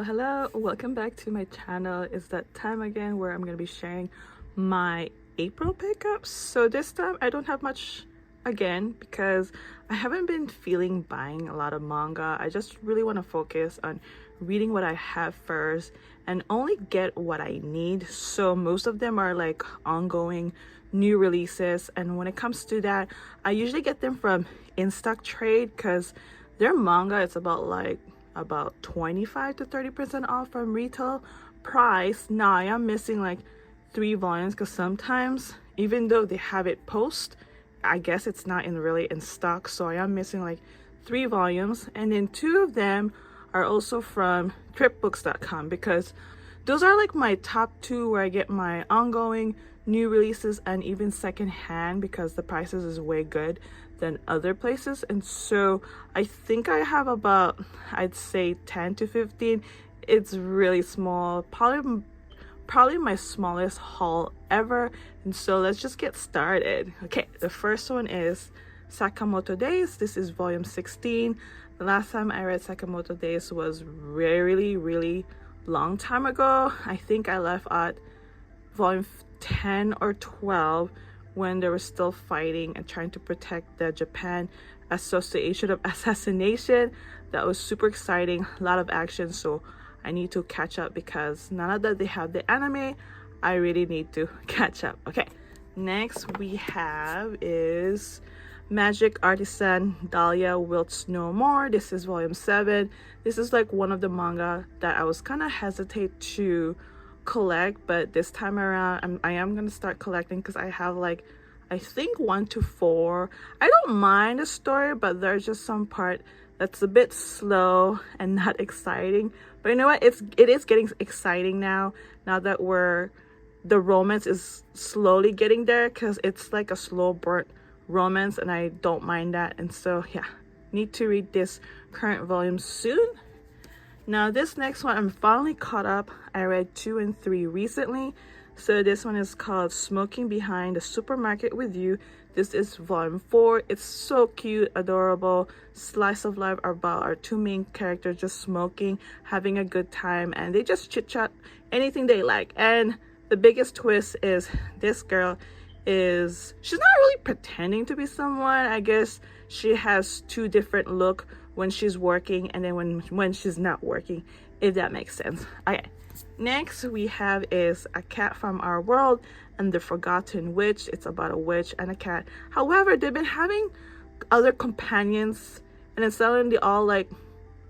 Hello, welcome back to my channel. It's that time again where I'm going to be sharing my April pickups. So this time I don't have much again because I haven't been feeling buying a lot of manga. I just really want to focus on reading what I have first and only get what I need. So most of them are like ongoing new releases, and when it comes to that, I usually get them from in stock trade because their manga is about 25 to 30% off from retail price. Now I am missing like 3 volumes because sometimes even though they have it post, I guess it's not really in stock, so I am missing like 3 volumes, and then 2 of them are also from tripbooks.com because those are like my top 2 where I get my ongoing new releases and even secondhand because the prices is way good than other places. And so I think I have about, I'd say 10 to 15. It's really small, probably my smallest haul ever. And so let's just get started. Okay, the first one is Sakamoto Days. This is volume 16. The last time I read Sakamoto Days was really long time ago. I think I left at volume 10 or 12 when they were still fighting and trying to protect the Japan Association of Assassination. That was super exciting, a lot of action, so I need to catch up because now that they have the anime, I really need to catch up. Okay, next we have is Magic Artisan Dahlia Wilts No More. This is volume 7. This is like one of the manga that I was kind of hesitate to collect, but this time around I am gonna start collecting because I have like I think 1 to 4. I don't mind the story, but there's just some part that's a bit slow and not exciting. But you know what, it is getting exciting now that the romance is slowly getting there, because it's like a slow burn romance and I don't mind that. And so yeah, need to read this current volume soon. Now this next one I'm finally caught up. I read 2 and 3 recently. So this one is called Smoking Behind the Supermarket with You. This is volume 4. It's so cute, adorable, slice of life about our 2 main characters just smoking, having a good time, and they just chit chat anything they like. And the biggest twist is this girl she's not really pretending to be someone. I guess she has 2 different look when she's working and then when she's not working, if that makes sense. Okay, next we have is A Cat from Our World and the Forgotten Witch. It's about a witch and a cat. However, they've been having other companions, and then suddenly they all like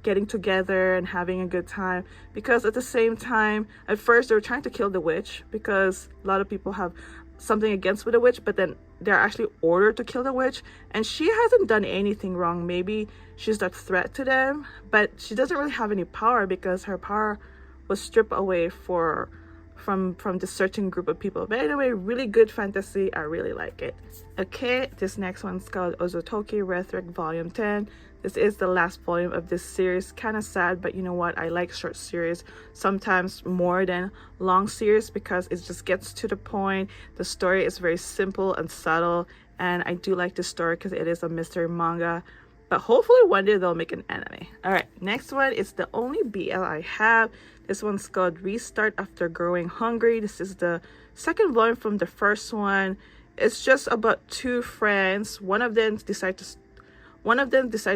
getting together and having a good time, because at the same time at first they were trying to kill the witch because a lot of people have something against with the witch, but then they're actually ordered to kill the witch, and she hasn't done anything wrong. Maybe she's a threat to them, but she doesn't really have any power because her power was stripped away from the certain group of people. But anyway, really good fantasy. I really like it. Okay, this next one's called Ozotoki Rhetoric volume 10. This is the last volume of this series. Kind of sad, but you know what, I like short series sometimes more than long series because it just gets to the point. The story is very simple and subtle, and I do like the story because it is a mystery manga. But hopefully one day they'll make an anime. All right, next one is the only BL I have. This one's called Restart After Growing Hungry. This is the second volume from the first one. It's just about 2 friends. One of them decide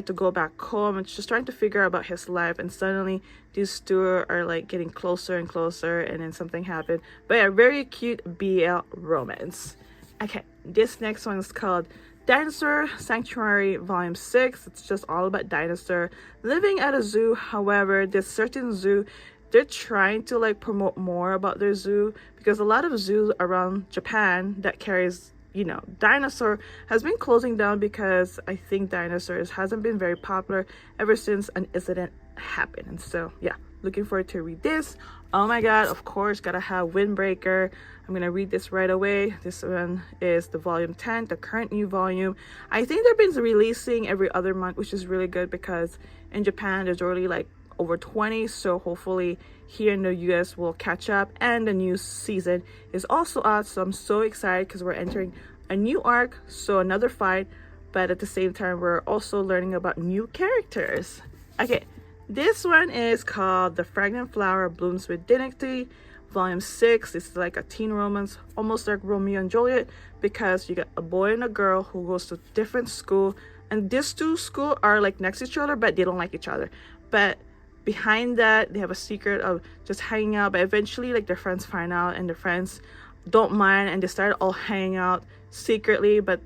to go back home and just trying to figure out about his life, and suddenly these 2 are like getting closer and closer, and then something happened. But yeah, very cute BL romance. Okay, this next one is called Dinosaur Sanctuary volume 6. It's just all about dinosaur living at a zoo. However, this certain zoo, they're trying to like promote more about their zoo because a lot of zoos around Japan that carries, you know, dinosaur has been closing down because I think dinosaurs hasn't been very popular ever since an incident happened. And so yeah, looking forward to read this. Oh my god, of course, gotta have Windbreaker. I'm gonna read this right away. This one is the volume 10, the current new volume. I think they've been releasing every other month, which is really good because in Japan there's already like over 20, so hopefully here in the US we'll catch up, and the new season is also out, so I'm so excited because we're entering a new arc, so another fight, but at the same time we're also learning about new characters. Okay, This one is called The Fragrant Flower Blooms with Dignity, Volume 6. This is like a teen romance, almost like Romeo and Juliet, because you got a boy and a girl who goes to different school, and these two schools are like next to each other, but they don't like each other. But behind that, they have a secret of just hanging out, but eventually like their friends find out, and their friends don't mind, and they start all hanging out secretly, but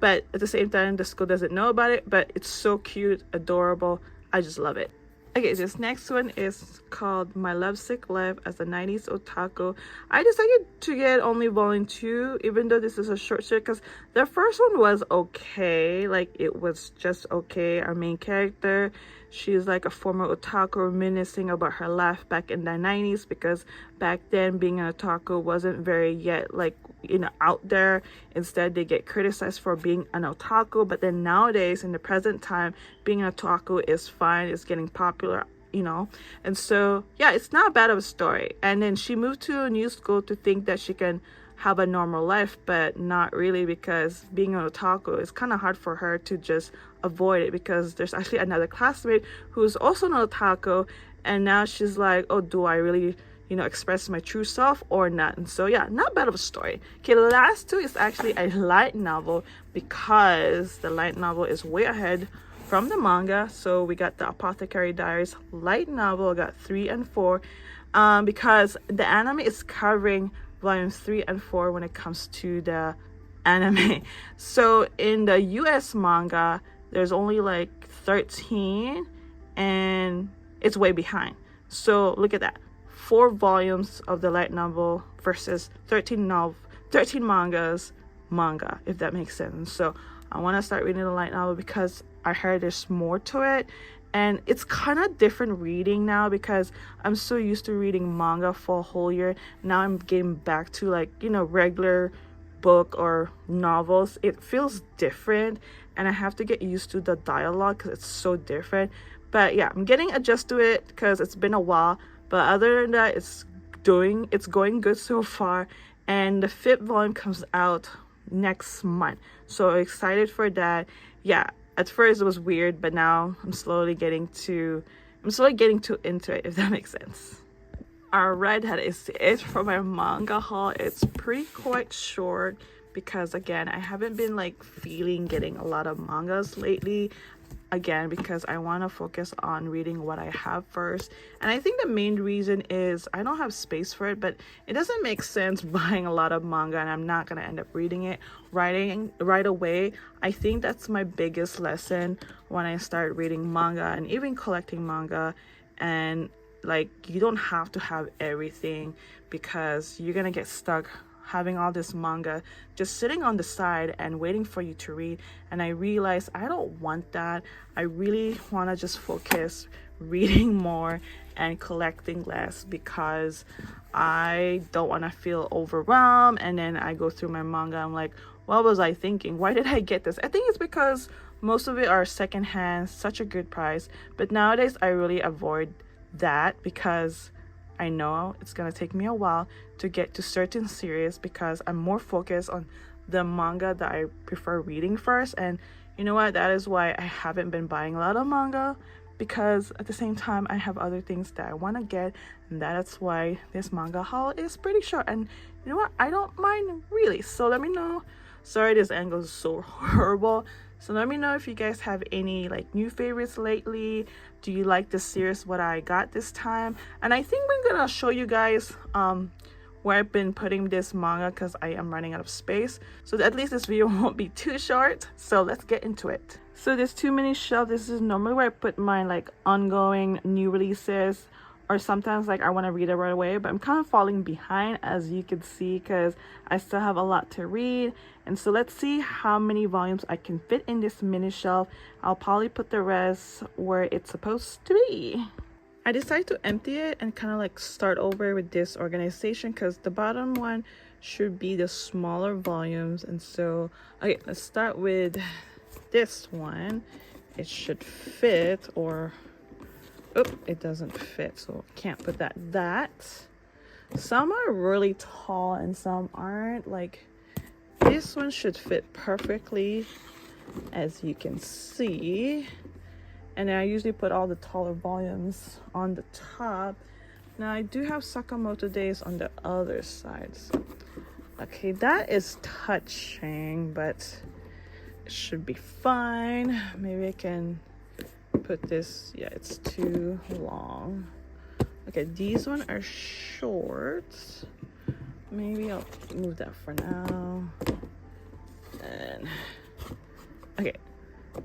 at the same time the school doesn't know about it. But it's so cute, adorable. I just love it. Okay, this next one is called My Lovesick Life as a 90s Otaku. I decided to get only volume 2, even though this is a short series, because the first one was okay. Like, it was just okay. Our main character, she's like a former otaku reminiscing about her life back in the 90s, because back then being an otaku wasn't very yet like, you know, out there. Instead, they get criticized for being an otaku. But then nowadays, in the present time, being an otaku is fine. It's getting popular, you know. And so yeah, it's not bad of a story. And then she moved to a new school to think that she can have a normal life, but not really, because being an otaku is kind of hard for her to just avoid it, because there's actually another classmate who's also an otaku, and now she's like, oh, do I really, you know, express my true self or not? And so yeah, not bad of a story. Okay, the last two is actually a light novel, because the light novel is way ahead from the manga. So we got the Apothecary Diaries light novel, got 3 and 4, because the anime is covering volumes 3 and 4 when it comes to the anime. So in the US manga, there's only like 13, and it's way behind. So look at that, 4 volumes of the light novel versus 13 mangas, if that makes sense. So I want to start reading the light novel because I heard there's more to it, and it's kind of different reading now, because I'm so used to reading manga for a whole year. Now I'm getting back to, like, you know, regular book or novels. It feels different, and I have to get used to the dialogue because it's so different. But yeah, I'm getting adjusted to it because it's been a while. But other than that, it's going good so far. And the 5th volume comes out next month, so excited for that. Yeah, at first it was weird, but now I'm slowly getting into it, if that makes sense. Alright, that is it for my manga haul. It's pretty quite short, because again, I haven't been like feeling getting a lot of mangas lately, again, because I want to focus on reading what I have first. And I think the main reason is I don't have space for it, but it doesn't make sense buying a lot of manga and I'm not going to end up reading it right away. I think that's my biggest lesson when I start reading manga and even collecting manga. And like, you don't have to have everything, because you're going to get stuck having all this manga just sitting on the side and waiting for you to read. And I realized I don't want that. I really want to just focus reading more and collecting less, because I don't want to feel overwhelmed, and then I go through my manga, I'm like, what was I thinking? Why did I get this? I think it's because most of it are secondhand, such a good price. But nowadays I really avoid that, because I know it's gonna take me a while to get to certain series, because I'm more focused on the manga that I prefer reading first. And you know what, that is why I haven't been buying a lot of manga, because at the same time I have other things that I want to get, and that's why this manga haul is pretty short. And you know what, I don't mind really. So let me know. Sorry, this angle is so horrible. So let me know if you guys have any like new favorites lately. Do you like this series, what I got this time? And I think we're gonna show you guys where I've been putting this manga, because I am running out of space. So at least this video won't be too short. So let's get into it. So this 2 mini shelf, this is normally where I put my like ongoing new releases, or sometimes like I want to read it right away, but I'm kind of falling behind, as you can see, because I still have a lot to read. And so let's see how many volumes I can fit in this mini shelf. I'll probably put the rest where it's supposed to be. I decided to empty it and kind of like start over with this organization, because the bottom one should be the smaller volumes. And so okay, let's start with this one. It should fit, or oh, it doesn't fit, so can't put that. Some are really tall and some aren't. Like, this one should fit perfectly, as you can see. and then I usually put all the taller volumes on the top. Now I do have Sakamoto Days on the other side. So, okay, that is touching, but it should be fine. Maybe I can put this, yeah, it's too long. Okay, these one are short. Maybe I'll move that for now. And okay,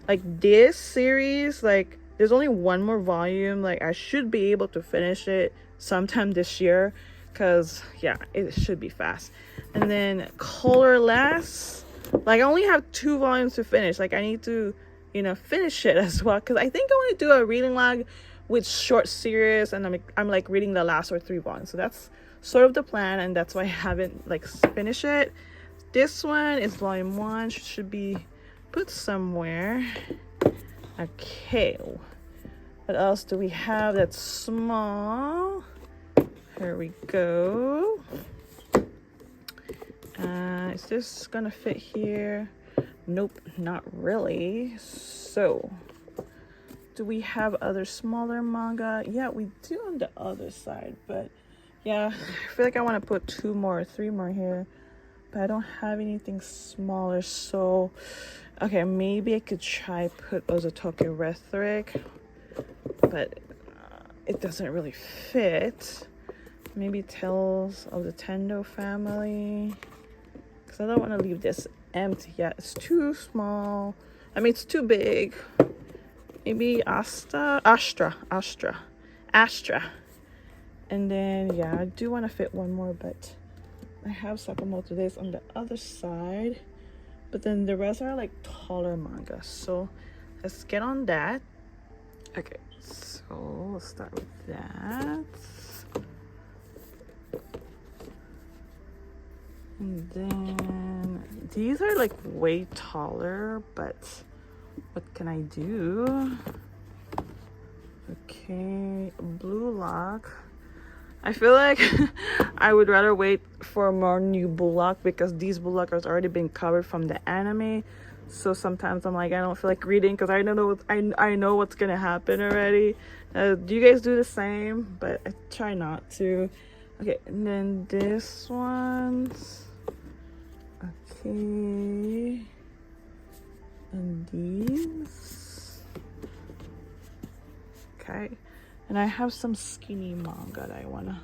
like this series, like there's only one more volume. Like I should be able to finish it sometime this year, because yeah, it should be fast. And then Colorless, like I only have 2 volumes to finish. Like I need to, you know, finish it as well, because I think I want to do a reading log with short series, and I'm like reading the last 3 volumes. So that's sort of the plan, and that's why I haven't like finished it. This one is volume 1, should be put somewhere. Okay, what else do we have that's small? Here we go. Is this gonna fit here? Nope, not really. So do we have other smaller manga? Yeah, we do on the other side, but yeah, I feel like I want to put 2 more or 3 more here, but I don't have anything smaller. So okay, maybe I could try put Ozotoke Rhetoric, but it doesn't really fit. Maybe Tales of the Tendo Family, because I don't want to leave this empty yet. It's too small. I mean, it's too big. Maybe Astra. And then yeah, I do want to fit 1 more, but I have Sakamoto Days on the other side, but then the rest are like taller manga. So let's get on that. Okay, so let's start with that. And then these are like way taller, but what can I do? Okay, Blue Lock. I feel like I would rather wait for more new Blue Lock, because these Blue Lock has already been covered from the anime. So sometimes I'm like, I don't feel like reading, because I know what's gonna happen already. Do you guys do the same? But I try not to. Okay, and then this one's okay, and these. Okay, and I have some skinny manga that I want to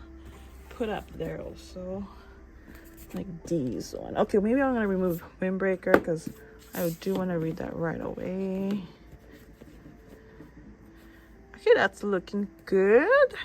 put up there also, like these one. Okay, maybe I'm gonna remove Windbreaker, because I do want to read that right away. Okay, that's looking good.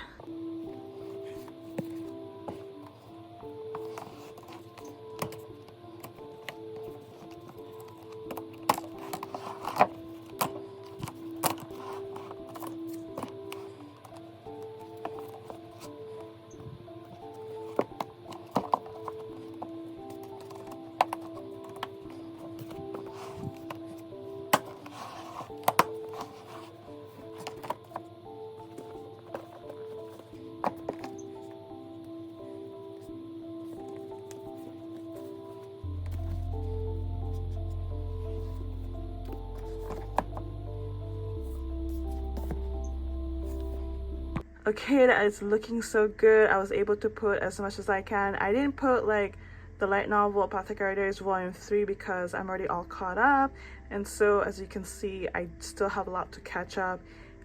Okay, that is looking so good. I was able to put as much as I can. I didn't put like the light novel Apothecary Diaries Volume 3 because I'm already all caught up, and so as you can see, I still have a lot to catch up.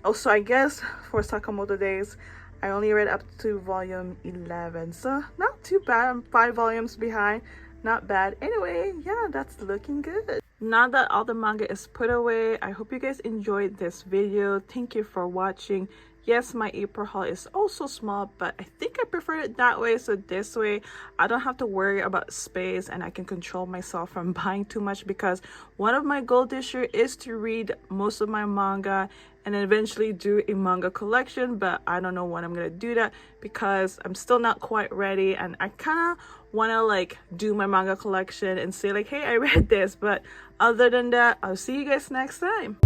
Also, I guess for Sakamoto Days, I only read up to volume 11, so not too bad. I'm 5 volumes behind, not bad. Anyway, yeah, that's looking good. Now that all the manga is put away, I hope you guys enjoyed this video. Thank you for watching. Yes, my April haul is also small, but I think I prefer it that way. So this way, I don't have to worry about space, and I can control myself from buying too much, because one of my goals this year is to read most of my manga and then eventually do a manga collection. But I don't know when I'm gonna do that, because I'm still not quite ready, and I kind of want to like do my manga collection and say like, hey, I read this. But other than that, I'll see you guys next time.